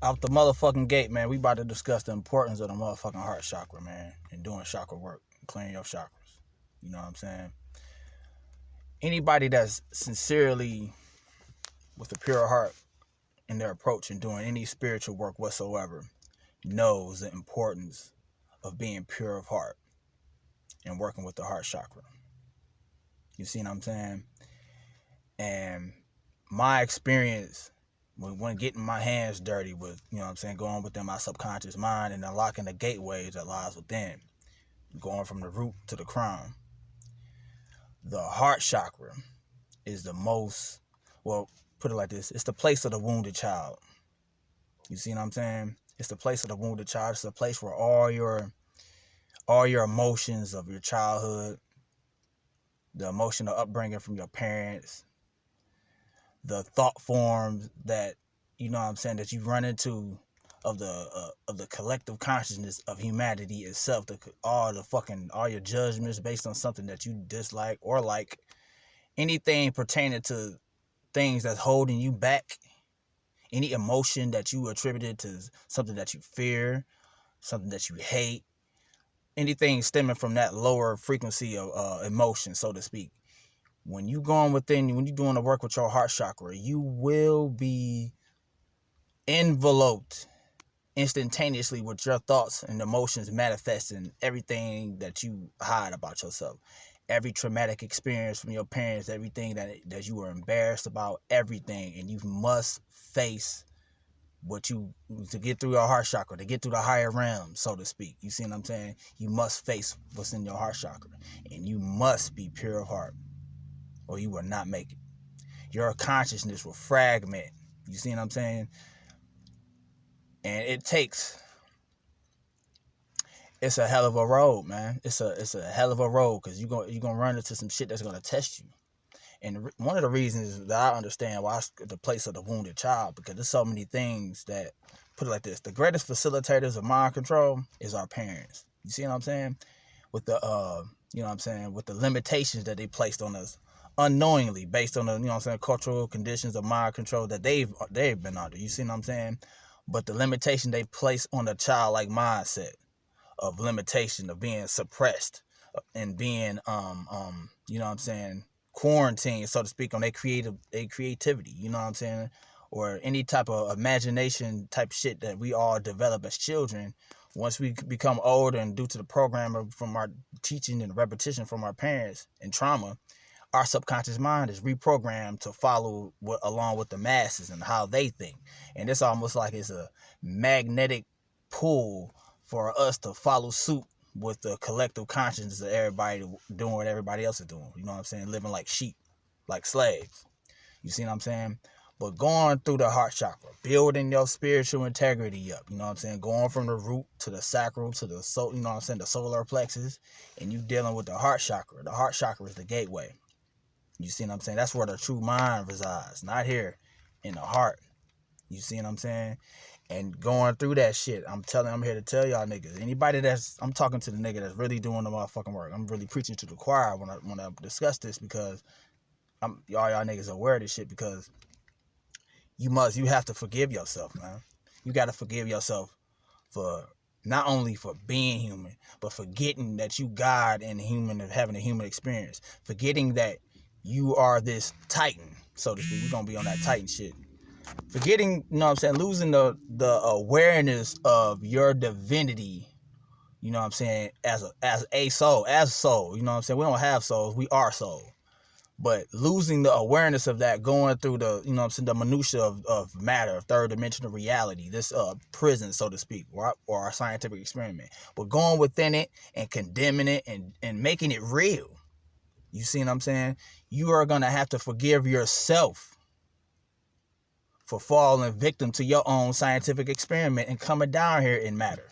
Out the motherfucking gate, man. We about to discuss the importance of the motherfucking heart chakra, man, and doing chakra work, clearing your chakras. You know what I'm saying? Anybody that's sincerely with a pure heart in their approach and doing any spiritual work whatsoever knows the importance of being pure of heart and working with the heart chakra. You see what I'm saying? And my experience when getting my hands dirty with, you know what I'm saying, going within my subconscious mind and unlocking the gateways that lies within, going from the root to the crown. The heart chakra is the most, well, put it like this, it's the place of the wounded child. You see what I'm saying? It's the place of the wounded child. It's the place where all your emotions of your childhood, the emotional upbringing from your parents, the thought forms that, you know what I'm saying, that you run into of the collective consciousness of humanity itself, all your judgments based on something that you dislike or like, anything pertaining to things that's holding you back, any emotion that you attributed to something that you fear, something that you hate, anything stemming from that lower frequency of emotion, so to speak. When you going within, when you're doing the work with your heart chakra, you will be enveloped instantaneously with your thoughts and emotions manifesting everything that you hide about yourself. Every traumatic experience from your parents, everything that you were embarrassed about, everything. And you must face to get through your heart chakra, to get through the higher realm, so to speak. You see what I'm saying? You must face what's in your heart chakra. And you must be pure of heart, or you will not make it. Your consciousness will fragment. You see what I'm saying? And it's a hell of a road, man. It's a hell of a road, because you're gonna run into some shit that's gonna test you. And one of the reasons that I understand why it's the place of the wounded child, because there's so many things that, put it like this, the greatest facilitators of mind control is our parents. You see what I'm saying? With the you know what I'm saying, with the limitations that they placed on us unknowingly, based on the, you know what I'm saying, cultural conditions of mind control that they've been under. You see what I'm saying? But the limitation they place on the childlike mindset of limitation, of being suppressed and being you know what I'm saying, quarantined, so to speak, on their creativity, you know what I'm saying, or any type of imagination type shit that we all develop as children. Once we become older, and due to the program from our teaching and repetition from our parents and trauma, our subconscious mind is reprogrammed to follow along with the masses and how they think. And it's almost like it's a magnetic pull for us to follow suit with the collective consciousness of everybody doing what everybody else is doing. You know what I'm saying? Living like sheep, like slaves. You see what I'm saying? But going through the heart chakra, building your spiritual integrity up, you know what I'm saying? Going from the root to the sacral to the soul, you know what I'm saying, the solar plexus, and you dealing with the heart chakra. The heart chakra is the gateway. You see what I'm saying? That's where the true mind resides, not here in the heart. You see what I'm saying? And going through that shit, I'm here to tell y'all niggas. Anybody I'm talking to the nigga that's really doing the motherfucking work. I'm really preaching to the choir when I discuss this, because y'all niggas are aware of this shit, because you have to forgive yourself, man. You got to forgive yourself for not only for being human, but forgetting that you God and having a human experience. Forgetting that you are this titan, so to speak. We're going to be on that titan shit. Forgetting, you know what I'm saying, losing the awareness of your divinity, you know what I'm saying, as a soul, you know what I'm saying. We don't have souls, we are soul. But losing the awareness of that, going through the, you know what I'm saying, the minutia of matter, of third dimensional reality, this prison, so to speak, or our scientific experiment. But going within it and condemning it and making it real. You see what I'm saying? You are going to have to forgive yourself for falling victim to your own scientific experiment and coming down here in matter.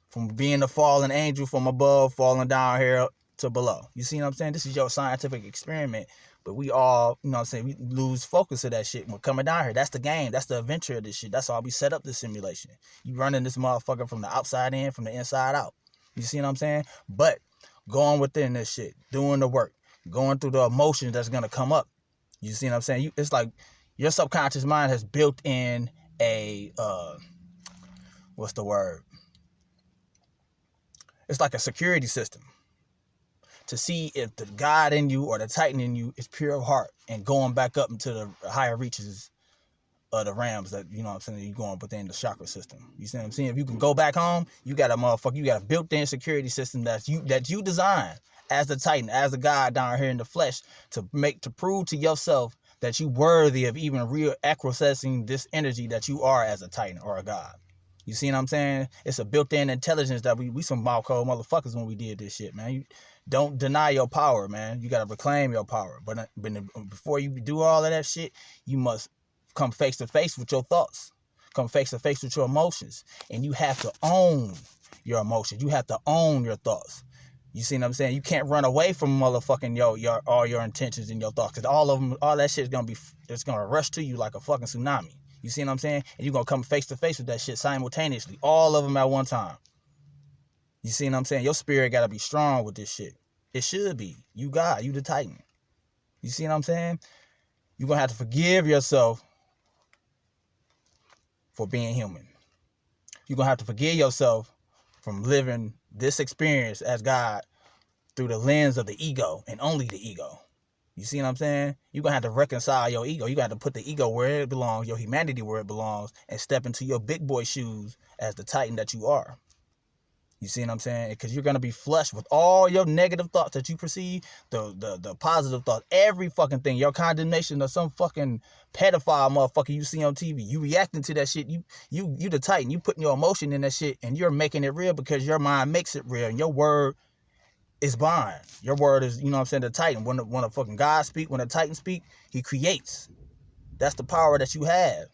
From being a fallen angel from above, falling down here to below. You see what I'm saying? This is your scientific experiment. But we all, you know what I'm saying, we lose focus of that shit when we're coming down here. That's the game. That's the adventure of this shit. That's all we set up this simulation. You running this motherfucker from the outside in, from the inside out. You see what I'm saying? But going within this shit, doing the work, going through the emotions that's going to come up. You see what I'm saying? It's like your subconscious mind has built in a what's the word? It's like a security system to see if the God in you or the Titan in you is pure of heart and going back up into the higher reaches of the realms that, you know what I'm saying, you're going within the chakra system. You see what I'm saying? If you can go back home, you got a built-in security system that you designed as the Titan, as the God down here in the flesh to prove to yourself that you worthy of even real accessing this energy that you are as a Titan or a God. You see what I'm saying? It's a built-in intelligence that we some cold motherfuckers when we did this shit, man. You don't deny your power, man. You got to reclaim your power. But before you do all of that shit, you must come face to face with your thoughts. Come face to face with your emotions. And you have to own your emotions. You have to own your thoughts. You see what I'm saying? You can't run away from motherfucking all your intentions and your thoughts. Because all that shit is going to rush to you like a fucking tsunami. You see what I'm saying? And you're going to come face to face with that shit simultaneously. All of them at one time. You see what I'm saying? Your spirit got to be strong with this shit. It should be. You God. You the Titan. You see what I'm saying? You're going to have to forgive yourself for being human. You're going to have to forgive yourself from living this experience as God through the lens of the ego and only the ego. You see what I'm saying? You're going to have to reconcile your ego. You got to put the ego where it belongs, your humanity where it belongs, and step into your big boy shoes as the Titan that you are. You see what I'm saying? Because you're going to be flushed with all your negative thoughts that you perceive, the positive thoughts, every fucking thing, your condemnation of some fucking pedophile motherfucker you see on TV. You reacting to that shit. You the Titan. You putting your emotion in that shit, and you're making it real because your mind makes it real, and your word is bond. Your word is, you know what I'm saying, the Titan. When a fucking God speak, when a Titan speak, he creates. That's the power that you have.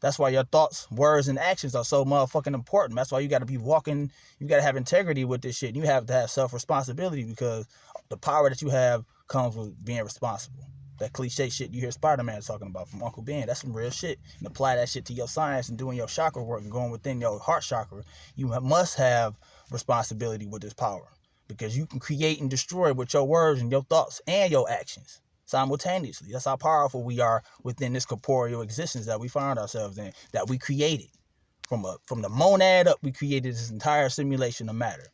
That's why your thoughts, words, and actions are so motherfucking important. That's why you got to be walking, you got to have integrity with this shit. You have to have self-responsibility because the power that you have comes with being responsible. That cliche shit you hear Spider-Man talking about from Uncle Ben, that's some real shit. And apply that shit to your science and doing your chakra work and going within your heart chakra. You must have responsibility with this power because you can create and destroy with your words and your thoughts and your actions simultaneously. That's how powerful we are within this corporeal existence that we find ourselves in, that we created. From the monad up, we created this entire simulation of matter.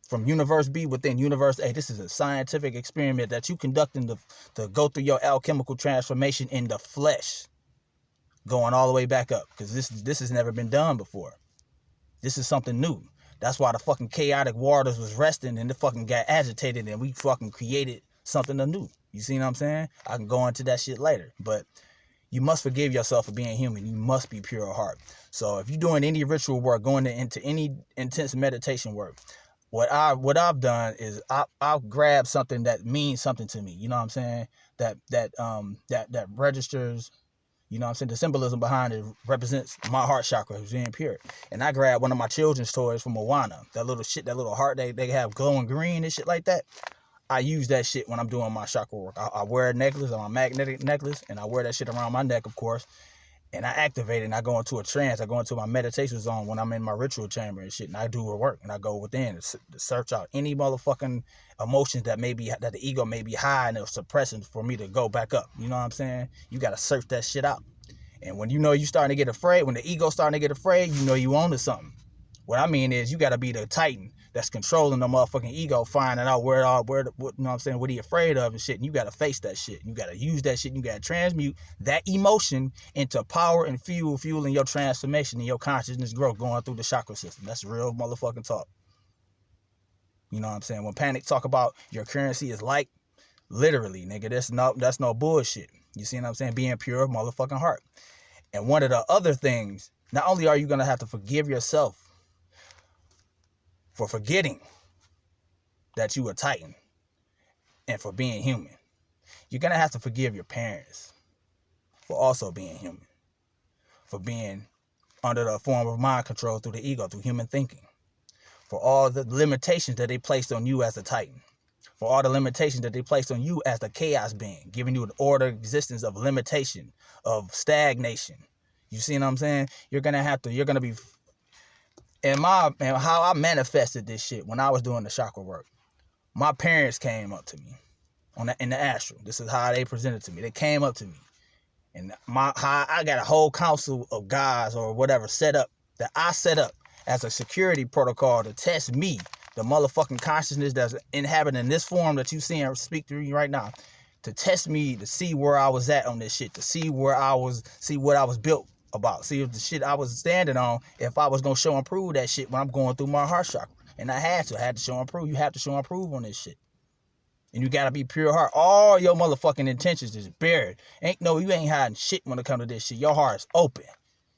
From universe B within universe A, this is a scientific experiment that you conducting to go through your alchemical transformation in the flesh, going all the way back up, because this has never been done before. This is something new. That's why the fucking chaotic waters was resting and it fucking got agitated and we fucking created something anew. You see what I'm saying? I can go into that shit later. But you must forgive yourself for being human. You must be pure of heart. So if you're doing any ritual work, going into any intense meditation work, what I've done is I'll grab something that means something to me. You know what I'm saying? That registers. You know what I'm saying? The symbolism behind it represents my heart chakra, who's being pure. And I grabbed one of my children's toys from Moana. That little heart they have glowing green and shit like that. I use that shit when I'm doing my chakra work. I wear a necklace, a magnetic necklace, and I wear that shit around my neck, of course. And I activate it, and I go into a trance. I go into my meditation zone when I'm in my ritual chamber and shit, and I do a work, and I go within to search out any motherfucking emotions that the ego may be hiding or suppressing for me to go back up. You know what I'm saying? You got to search that shit out. And when you know you starting to get afraid, when the ego's starting to get afraid, you know you own to something. What I mean is you got to be the Titan that's controlling the motherfucking ego, finding out what, you know what I'm saying, what he afraid of and shit. And you got to face that shit. You got to use that shit. You got to transmute that emotion into power and fueling your transformation and your consciousness growth going through the chakra system. That's real motherfucking talk. You know what I'm saying? When Panic talk about your currency is like, literally, nigga, that's no bullshit. You see what I'm saying? Being pure of motherfucking heart. And one of the other things, not only are you going to have to forgive yourself for forgetting that you were Titan and for being human, you're going to have to forgive your parents for also being human, for being under the form of mind control through the ego, through human thinking, for all the limitations that they placed on you as a Titan, for all the limitations that they placed on you as the chaos being, giving you an order existence of limitation, of stagnation. You see what I'm saying? You're going to be, and how I manifested this shit when I was doing the chakra work. My parents came up to me in the astral. This is how they presented to me. They came up to me, and how I got a whole council of guys or whatever set up that I set up as a security protocol to test me, the motherfucking consciousness that's inhabiting this form that you see and speak through you right now, to test me, to see where I was at on this shit, to see what I was built about, see if the shit I was standing on, if I was gonna show and prove that shit when I'm going through my heart chakra. And I had to show and prove. You have to show and prove on this shit. And you gotta be pure heart. All your motherfucking intentions is buried. You ain't hiding shit when it comes to this shit. Your heart is open.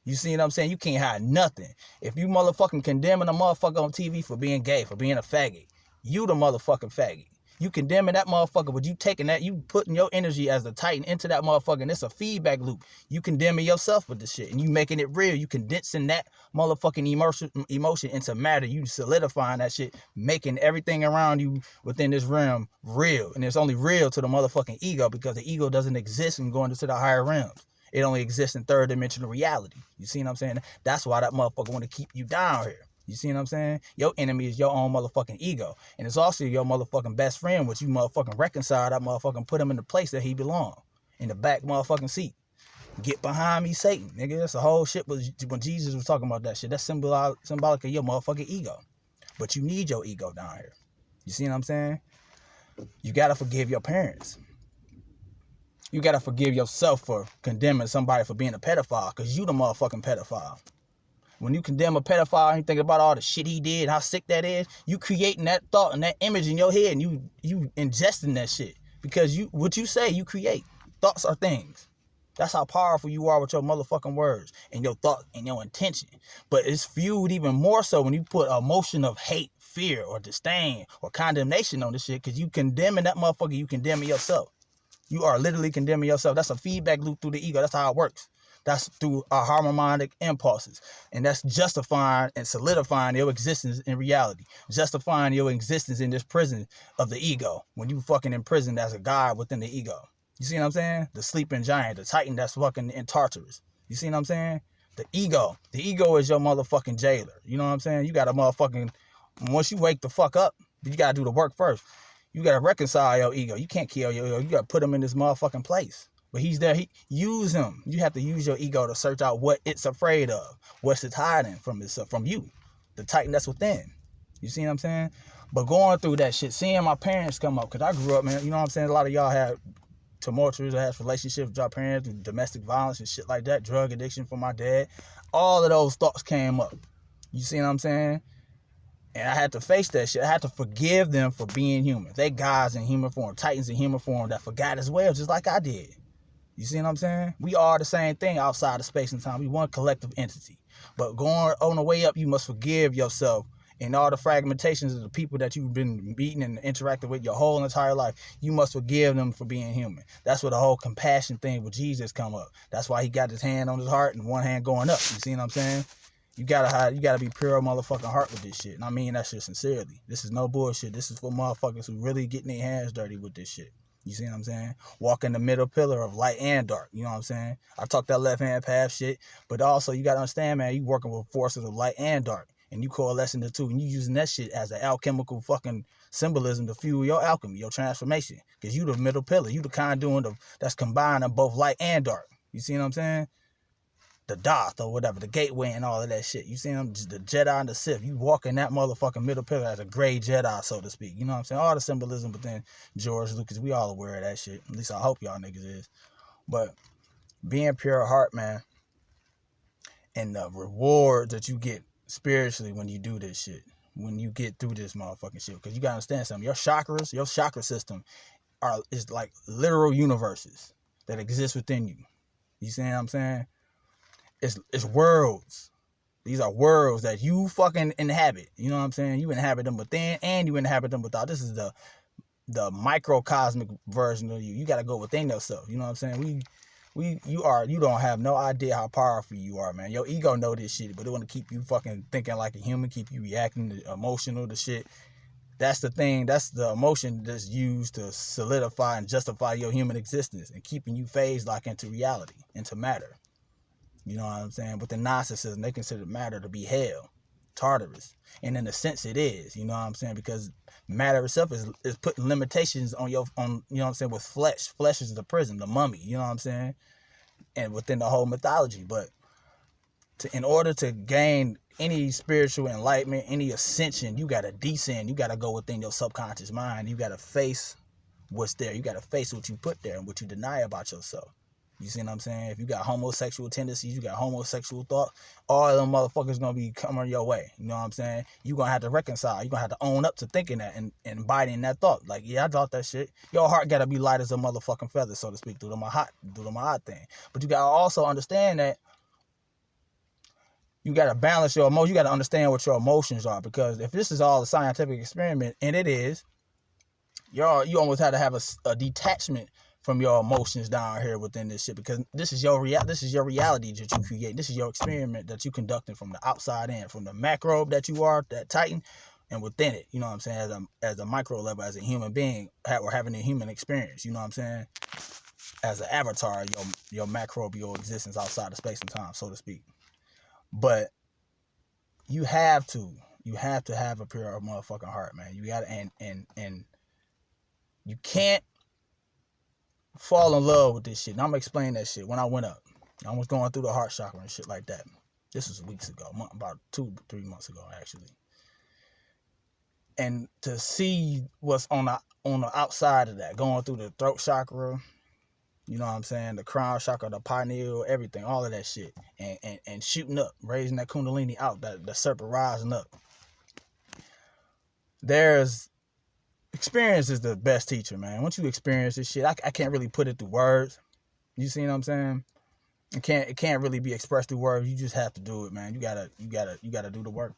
You see what I'm saying? You can't hide nothing. If you motherfucking condemning a motherfucker on TV for being gay, for being a faggot, you the motherfucking faggot. You condemning that motherfucker, but you taking that, you putting your energy as the Titan into that motherfucker, and it's a feedback loop. You condemning yourself with this shit, and you making it real. You condensing that motherfucking emotion into matter. You solidifying that shit, making everything around you within this realm real. And it's only real to the motherfucking ego, because the ego doesn't exist in going into the higher realms. It only exists in third dimensional reality. You see what I'm saying? That's why that motherfucker want to keep you down here. You see what I'm saying? Your enemy is your own motherfucking ego. And it's also your motherfucking best friend, which you motherfucking reconcile that motherfucking put him in the place that he belong. In the back motherfucking seat. Get behind me, Satan. Nigga, that's the whole shit when Jesus was talking about that shit. That's symbolic of your motherfucking ego. But you need your ego down here. You see what I'm saying? You gotta forgive your parents. You gotta forgive yourself for condemning somebody for being a pedophile, because you the motherfucking pedophile. When you condemn a pedophile and you think about all the shit he did, how sick that is, you creating that thought and that image in your head, and you ingesting that shit. Because what you say, you create. Thoughts are things. That's how powerful you are with your motherfucking words and your thought and your intention. But it's fueled even more so when you put an emotion of hate, fear, or disdain, or condemnation on this shit, because you condemning that motherfucker, you condemning yourself. You are literally condemning yourself. That's a feedback loop through the ego. That's how it works. That's through our harmonic impulses. And that's justifying and solidifying your existence in reality. Justifying your existence in this prison of the ego. When you fucking imprisoned as a god within the ego. You see what I'm saying? The sleeping giant. The Titan that's fucking in Tartarus. You see what I'm saying? The ego. The ego is your motherfucking jailer. You know what I'm saying? You got to motherfucking... Once you wake the fuck up, you got to do the work first. You got to reconcile your ego. You can't kill your ego. You got to put him in this motherfucking place. But he's there. Use him. You have to use your ego to search out what it's afraid of. What's it hiding from itself, from you. The Titan that's within. You see what I'm saying? But going through that shit, seeing my parents come up, because I grew up, man, you know what I'm saying? A lot of y'all had tumultuous relationships with your parents, domestic violence and shit like that, drug addiction from my dad. All of those thoughts came up. You see what I'm saying? And I had to face that shit. I had to forgive them for being human. They gods in human form, Titans in human form that forgot as well, just like I did. You see what I'm saying? We are the same thing outside of space and time. We one collective entity. But going on the way up, you must forgive yourself and all the fragmentations of the people that you've been meeting and interacting with your whole entire life. You must forgive them for being human. That's where the whole compassion thing with Jesus come up. That's why he got his hand on his heart and one hand going up. You see what I'm saying? You gotta be pure motherfucking heart with this shit. And I mean that shit sincerely. This is no bullshit. This is for motherfuckers who really getting their hands dirty with this shit. You see what I'm saying? Walk in the middle pillar of light and dark. You know what I'm saying? I talk that left-hand path shit. But also, you got to understand, man, you working with forces of light and dark. And you coalescing the two. And you using that shit as an alchemical fucking symbolism to fuel your alchemy, your transformation. Because you the middle pillar. You the conduit that's combining both light and dark. You see what I'm saying? The Doth or whatever, the gateway and all of that shit. You see them, the Jedi and the Sith. You walk in that motherfucking middle pillar as a gray Jedi, so to speak. You know what I'm saying? All the symbolism within George Lucas, we all aware of that shit. At least I hope y'all niggas is. But being pure heart, man, and the reward that you get spiritually when you do this shit, when you get through this motherfucking shit. Because you gotta understand something. Your chakras, your chakra system is like literal universes that exist within you. You see what I'm saying? It's worlds. These are worlds that you fucking inhabit. You know what I'm saying? You inhabit them within and you inhabit them without. This is the microcosmic version of you. You gotta go within yourself. You know what I'm saying? You don't have no idea how powerful you are, man. Your ego know this shit, but it want to keep you fucking thinking like a human, keep you reacting emotional to shit. That's the thing. That's the emotion that's used to solidify and justify your human existence and keeping you phased like into reality, into matter. You know what I'm saying? With the narcissism, they consider matter to be hell, Tartarus. And in a sense it is, you know what I'm saying? Because matter itself is putting limitations on you know what I'm saying, with flesh. Flesh is the prison, the mummy, you know what I'm saying? And within the whole mythology. But In order to gain any spiritual enlightenment, any ascension, you gotta descend. You gotta go within your subconscious mind. You gotta face what's there. You gotta face what you put there and what you deny about yourself. You see what I'm saying? If you got homosexual tendencies, you got homosexual thought, all of them motherfuckers gonna be coming your way. You know what I'm saying? You gonna have to reconcile. You gonna have to own up to thinking that and embodying that thought. Like, yeah, I thought that shit. Your heart gotta be light as a motherfucking feather, so to speak, through the my thing. But you gotta also understand that you gotta balance your emotions. You gotta understand what your emotions are, because if this is all a scientific experiment, and it is, you almost have to have a detachment from your emotions down here within this shit, because this is your reality that you create. This is your experiment that you conducting from the outside in, from the macro that you are, that Titan, and within it. You know what I'm saying? As a micro level, as a human being, or having a human experience. You know what I'm saying? As an avatar, your macrobial existence outside of space and time, so to speak. But you have to have a pure motherfucking heart, man. You gotta, and you can't fall in love with this shit. And I'm gonna explain that shit. When I went up, I was going through the heart chakra and shit like that. This was weeks ago, about 2-3 months ago, actually. And to see what's on the outside of that, going through the throat chakra, you know what I'm saying, the crown chakra, the pineal, everything, all of that shit, and shooting up, raising that kundalini out, the serpent rising up. Experience is the best teacher, man. Once you experience this shit, I can't really put it through words. You see what I'm saying? It can't really be expressed through words. You just have to do it, man. You gotta do the work.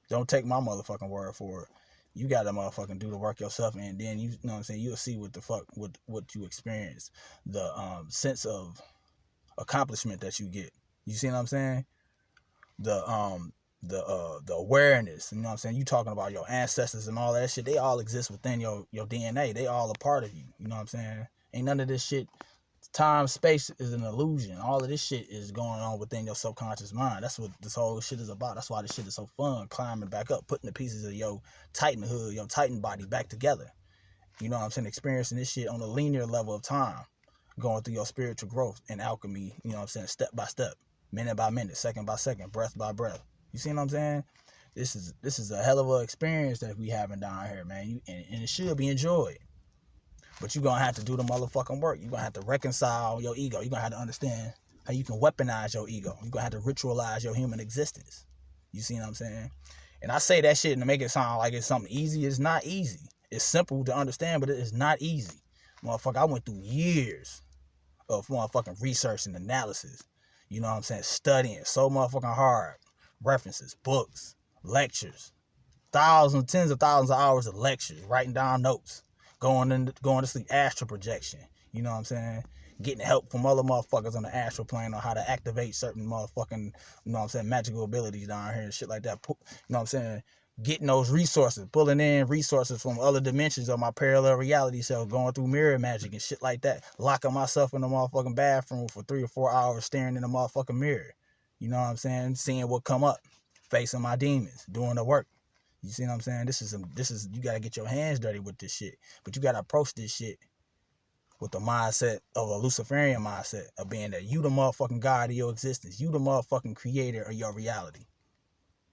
Don't take my motherfucking word for it. You gotta motherfucking do the work yourself, and then you know what I'm saying, you'll see what the fuck what you experience, the sense of accomplishment that you get. You see what I'm saying? The awareness, you know what I'm saying? You talking about your ancestors and all that shit, they all exist within your DNA. They all a part of you. You know what I'm saying? Ain't none of this shit. Time, space is an illusion. All of this shit is going on within your subconscious mind. That's what this whole shit is about. That's why this shit is so fun, climbing back up, putting the pieces of your titanhood, your titan body back together. You know what I'm saying? Experiencing this shit on a linear level of time, going through your spiritual growth and alchemy, you know what I'm saying, step by step, minute by minute, second by second, breath by breath. You see what I'm saying? This is a hell of an experience that we having down here, man. And it should be enjoyed. But you're going to have to do the motherfucking work. You're going to have to reconcile your ego. You're going to have to understand how you can weaponize your ego. You're going to have to ritualize your human existence. You see what I'm saying? And I say that shit to make it sound like it's something easy. It's not easy. It's simple to understand, but it is not easy. Motherfucker, I went through years of motherfucking research and analysis. You know what I'm saying? Studying so motherfucking hard. References, books, lectures. Tens of thousands of hours of lectures. Writing down notes. Going to sleep, astral projection. You know what I'm saying? Getting help from other motherfuckers on the astral plane on how to activate certain motherfucking, you know what I'm saying, magical abilities down here and shit like that. You know what I'm saying? Getting those resources, pulling in resources from other dimensions of my parallel reality self, going through mirror magic and shit like that. Locking myself in the motherfucking bathroom for 3 or 4 hours staring in the motherfucking mirror. You know what I'm saying? Seeing what come up. Facing my demons. Doing the work. You see what I'm saying? This is you gotta get your hands dirty with this shit. But you gotta approach this shit with the mindset of a Luciferian mindset of being that you the motherfucking God of your existence. You the motherfucking creator of your reality.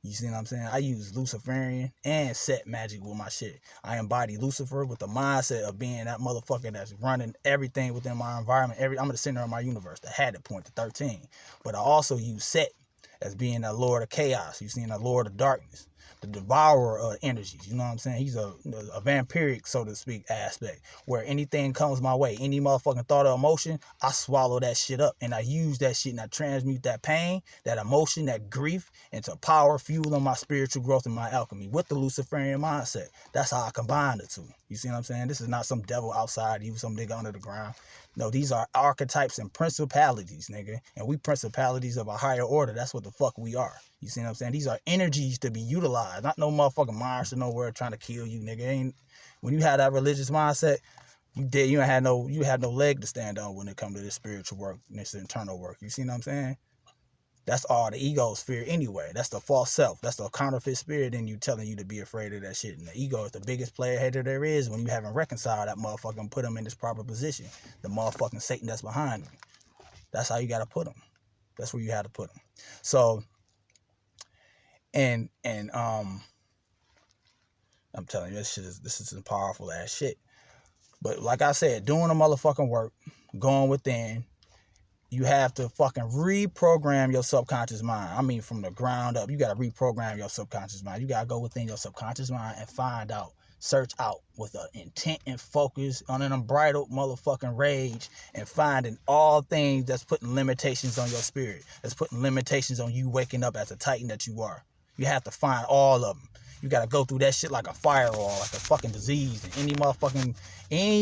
You see what I'm saying? I use Luciferian and set magic with my shit. I embody Lucifer with the mindset of being that motherfucker that's running everything within my environment. I'm the center of my universe, the Hadid point, the 13. But I also use Set as being the Lord of Chaos. You see, the Lord of Darkness, the devourer of energies. You know what I'm saying? He's a vampiric, so to speak, aspect where anything comes my way, any motherfucking thought or emotion, I swallow that shit up and I use that shit and I transmute that pain, that emotion, that grief into power, fueling my spiritual growth and my alchemy with the Luciferian mindset. That's how I combine the two. You see what I'm saying? This is not some devil outside you, some nigga under the ground. No, these are archetypes and principalities, nigga. And we principalities of a higher order. That's what the fuck we are. You see what I'm saying? These are energies to be utilized. Not no motherfucking monster nowhere trying to kill you, nigga. When you have that religious mindset, you dead. You have no leg to stand on when it comes to this spiritual work, this internal work. You see what I'm saying? That's all the ego's fear anyway. That's the false self. That's the counterfeit spirit in you telling you to be afraid of that shit. And the ego is the biggest player hater there is when you haven't reconciled that motherfucker and put him in his proper position. The motherfucking Satan that's behind him. That's how you got to put him. That's where you have to put them. So, and I'm telling you, this is some powerful ass shit. But like I said, doing the motherfucking work, going within, you have to fucking reprogram your subconscious mind. I mean, from the ground up, you got to reprogram your subconscious mind. You got to go within your subconscious mind and find out, search out with an intent and focus on an unbridled motherfucking rage, and finding all things that's putting limitations on your spirit, that's putting limitations on you waking up as a titan that you are. You have to find all of them. You got to go through that shit like a firewall, like a fucking disease, and any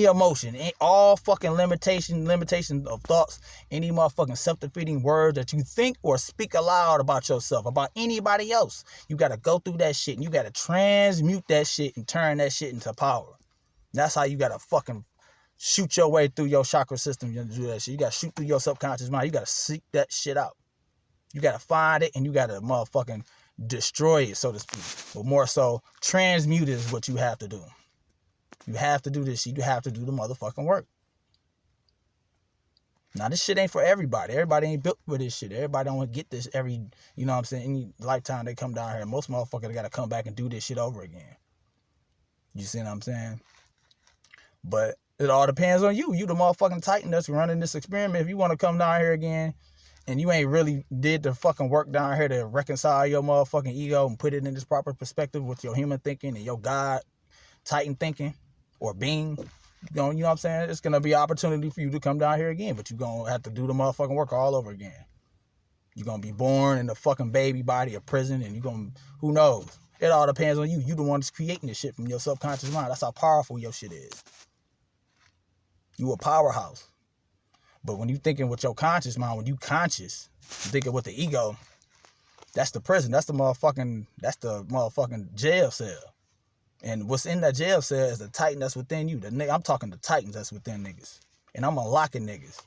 emotion, all fucking limitations of thoughts, any motherfucking self-defeating words that you think or speak aloud about yourself, about anybody else. You got to go through that shit, and you got to transmute that shit and turn that shit into power. That's how you got to fucking shoot your way through your chakra system. You do that shit. You got to shoot through your subconscious mind. You got to seek that shit out. You got to find it, and you got to motherfucking destroy it, so to speak. But more so, transmute it is what you have to do. You have to do this shit. You have to do the motherfucking work. Now, this shit ain't for everybody. Everybody ain't built for this shit. Everybody don't get this every, you know what I'm saying, any lifetime they come down here. Most motherfuckers got to come back and do this shit over again. You see what I'm saying? But it all depends on you. You the motherfucking titan that's running this experiment. If you want to come down here again and you ain't really did the fucking work down here to reconcile your motherfucking ego and put it in this proper perspective with your human thinking and your God titan thinking or being, you know what I'm saying? It's going to be an opportunity for you to come down here again, but you're going to have to do the motherfucking work all over again. You're going to be born in the fucking baby body of prison, and you're going to, who knows? It all depends on you. You the one that's creating this shit from your subconscious mind. That's how powerful your shit is. You a powerhouse. But when you thinking with your conscious mind, when you conscious, you thinking with the ego, that's the prison. That's the motherfucking jail cell. And what's in that jail cell is the titan that's within you. I'm talking the titans that's within niggas. And I'm unlocking niggas.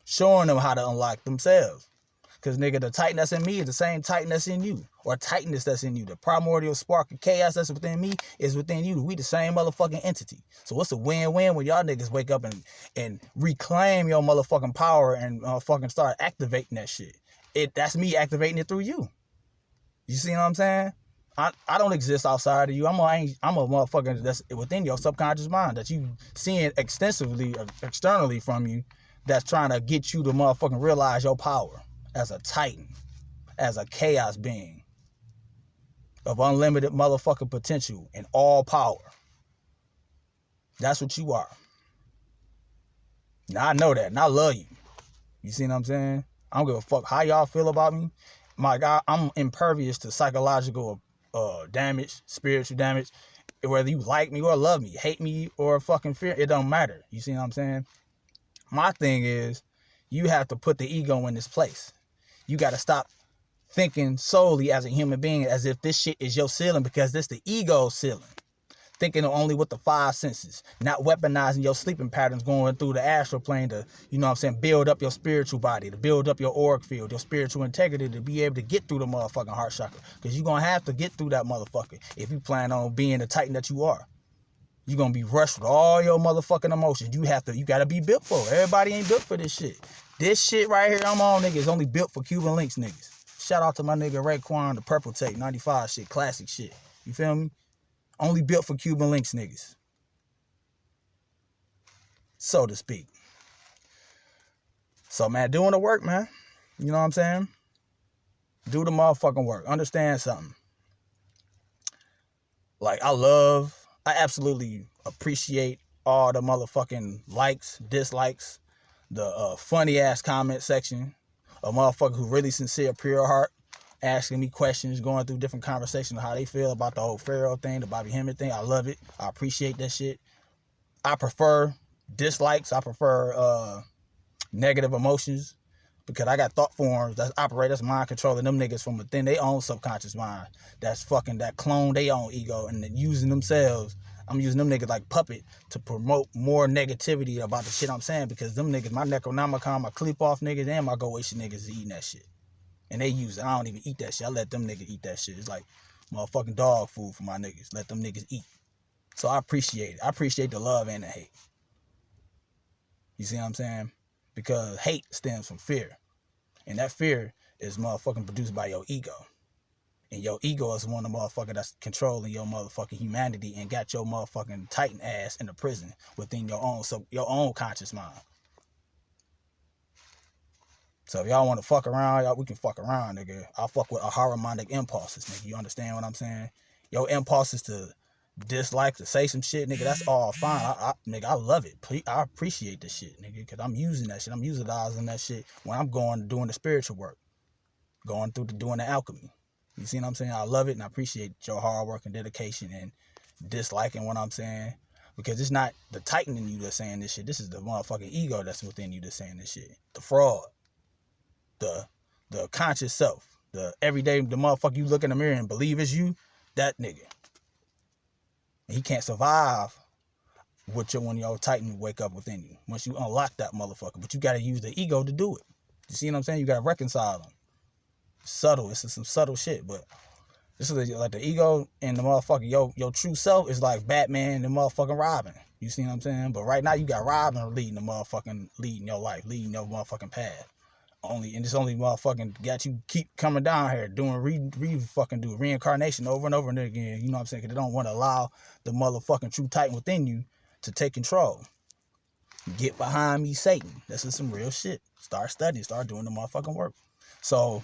Showing them how to unlock themselves. Because, nigga, the titan that's in me is the same titan that's in you. Or tightness that's in you. The primordial spark of chaos that's within me is within you. We the same motherfucking entity. So what's a win-win when y'all niggas wake up and reclaim your motherfucking power and fucking start activating that shit? That's me activating it through you. You see what I'm saying? I don't exist outside of you. I'm a motherfucker that's within your subconscious mind that you seeing extensively, externally from you, that's trying to get you to motherfucking realize your power as a titan, as a chaos being of unlimited motherfucking potential and all power. That's what you are. Now I know that, and I love you. You see what I'm saying? I don't give a fuck how y'all feel about me. My God, I'm impervious to psychological damage, spiritual damage. Whether you like me or love me, hate me or fucking fear, it don't matter. You see what I'm saying? My thing is, you have to put the ego in this place. You got to stop thinking solely as a human being as if this shit is your ceiling, because this the ego ceiling. Thinking only with the five senses, not weaponizing your sleeping patterns, going through the astral plane to, you know what I'm saying, build up your spiritual body, to build up your auric field, your spiritual integrity, to be able to get through the motherfucking heart chakra. Because you're going to have to get through that motherfucker if you plan on being the titan that you are. You're going to be rushed with all your motherfucking emotions. You got to be built for it. Everybody ain't built for this shit. This shit right here I'm on, nigga, is only built for Cuban links niggas. Shout out to my nigga Raekwon, the purple tape, 95 shit, classic shit. You feel me? Only built for Cuban links niggas, so to speak. So, man, doing the work, man. You know what I'm saying? Do the motherfucking work. Understand something. Like, I absolutely appreciate all the motherfucking likes, dislikes, the funny-ass comment section. A motherfucker who really sincere, pure heart, asking me questions, going through different conversations of how they feel about the whole Pharaoh thing, the Bobby Hemmett thing. I love it. I appreciate that shit. I prefer dislikes. I prefer negative emotions, because I got thought forms that operate as mind controlling them niggas from within their own subconscious mind. That's fucking that clone their own ego and then using themselves. I'm using them niggas like puppet to promote more negativity about the shit I'm saying, because them niggas, my Necronomicon, my clip off niggas, and my Goetia niggas is eating that shit. And they use it. I don't even eat that shit. I let them niggas eat that shit. It's like motherfucking dog food for my niggas. Let them niggas eat. So I appreciate it. I appreciate the love and the hate. You see what I'm saying? Because hate stems from fear. And that fear is motherfucking produced by your ego. And your ego is one of the motherfuckers that's controlling your motherfucking humanity and got your motherfucking Titan ass in the prison within your own conscious mind. So if y'all want to fuck around, y'all, we can fuck around, nigga. I'll fuck with harmonic impulses, nigga. You understand what I'm saying? Your impulses to dislike, to say some shit, nigga, that's all fine. Nigga, I love it. I appreciate this shit, nigga, because I'm using that shit. I'm utilizing that shit when I'm doing the spiritual work, doing the alchemy. You see what I'm saying? I love it and I appreciate your hard work and dedication and disliking what I'm saying. Because it's not the Titan in you that's saying this shit. This is the motherfucking ego that's within you that's saying this shit. The fraud. The conscious self. The everyday, the motherfucker you look in the mirror and believe is you. That nigga. And he can't survive when your Titan wake up within you. Once you unlock that motherfucker. But you got to use the ego to do it. You see what I'm saying? You got to reconcile them. Subtle. It's some subtle shit, but this is like the ego and the motherfucker. Your true self is like Batman and the motherfucking Robin. You see what I'm saying? But right now you got Robin leading your life, leading your motherfucking path. And this only motherfucking got you keep coming down here doing reincarnation over and over and again. You know what I'm saying? Because they don't want to allow the motherfucking true Titan within you to take control. Get behind me, Satan. This is some real shit. Start studying. Start doing the motherfucking work. So,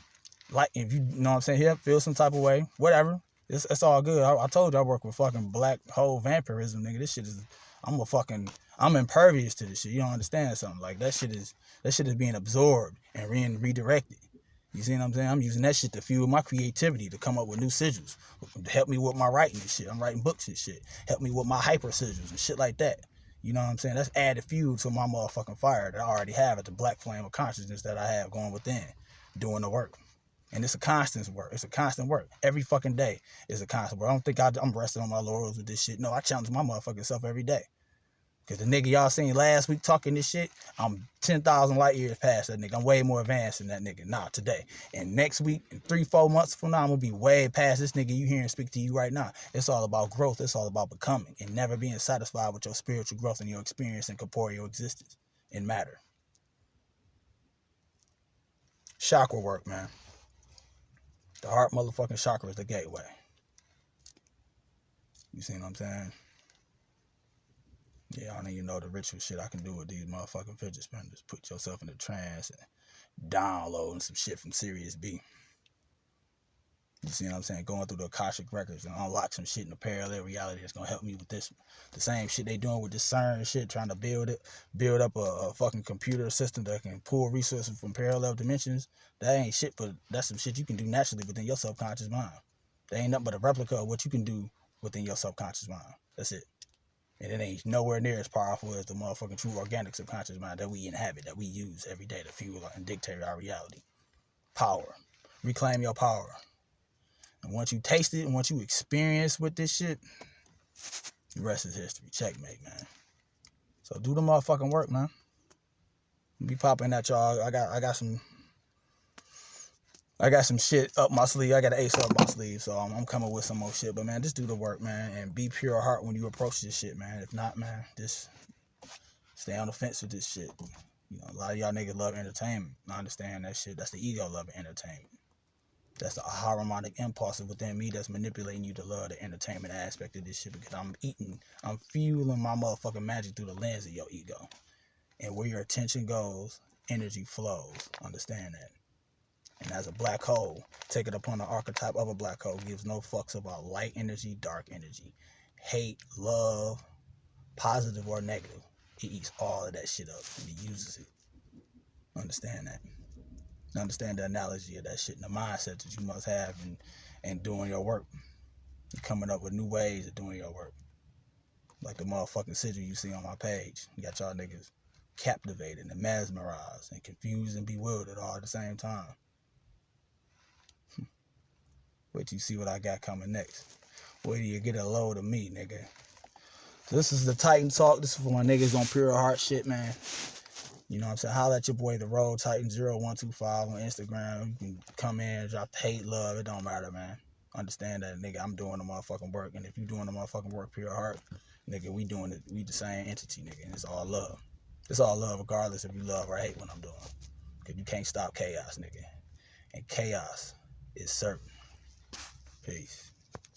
like, if you know what I'm saying, here, feel some type of way, whatever. It's all good. I told you I work with fucking black hole vampirism, nigga. This shit is, I'm impervious to this shit. You don't understand something. Like, that shit is being absorbed and redirected. You see what I'm saying? I'm using that shit to fuel my creativity, to come up with new sigils. Help me with my writing and shit. I'm writing books and shit. Help me with my hyper sigils and shit like that. You know what I'm saying? That's added fuel to my motherfucking fire that I already have at the black flame of consciousness that I have going within, doing the work. And it's a constant work. It's a constant work. Every fucking day is a constant work. I don't think I'm resting on my laurels with this shit. No, I challenge my motherfucking self every day. Because the nigga y'all seen last week talking this shit, I'm 10,000 light years past that nigga. I'm way more advanced than that nigga. Nah, today. And next week, in 3-4 months from now, I'm going to be way past this nigga you hear and speak to you right now. It's all about growth. It's all about becoming and never being satisfied with your spiritual growth and your experience in corporeal existence and matter. Chakra work, man. The heart motherfucking chakra is the gateway. You see what I'm saying? Yeah, I don't even know the ritual shit I can do with these motherfucking fidget spinners. Put yourself in a trance and downloading some shit from Sirius B. You see what I'm saying? Going through the Akashic records and unlock some shit in the parallel reality that's gonna help me with this. The same shit they doing with this CERN shit, trying to build up a fucking computer system that can pull resources from parallel dimensions. That ain't shit, but that's some shit you can do naturally within your subconscious mind. That ain't nothing but a replica of what you can do within your subconscious mind. That's it. And it ain't nowhere near as powerful as the motherfucking true organic subconscious mind that we inhabit, that we use every day to fuel and dictate our reality. Power. Reclaim your power. And once you taste it and once you experience with this shit, the rest is history. Checkmate, man. So do the motherfucking work, man. Be popping at y'all. I got some shit up my sleeve. I got an ace up my sleeve, so I'm coming with some more shit. But man, just do the work, man, and be pure heart when you approach this shit, man. If not, man, just stay on the fence with this shit. You know, a lot of y'all niggas love entertainment. I understand that shit. That's the ego loving entertainment. That's the harmonic impulse within me that's manipulating you to love the entertainment aspect of this shit, because I'm fueling my motherfucking magic through the lens of your ego. And where your attention goes, energy flows. Understand that. And as a black hole, take it upon the archetype of a black hole, gives no fucks about light energy, dark energy, hate, love, positive or negative. It eats all of that shit up and it uses it. Understand that. Understand the analogy of that shit and the mindset that you must have in doing your work. You're coming up with new ways of doing your work. Like the motherfucking sigil you see on my page. You got y'all niggas captivated and mesmerized and confused and bewildered all at the same time. Wait till you see what I got coming next. Wait till you get a load of me, nigga. So this is the Titan Talk. This is for my niggas on pure heart shit, man. You know what I'm saying? Holla at your boy, The Road Titan 0125 on Instagram. You can come in, drop hate, love. It don't matter, man. Understand that, nigga. I'm doing the motherfucking work. And if you doing the motherfucking work, pure heart, nigga, we doing it. We the same entity, nigga. And it's all love. It's all love regardless if you love or hate what I'm doing. Because you can't stop chaos, nigga. And chaos is certain. Peace.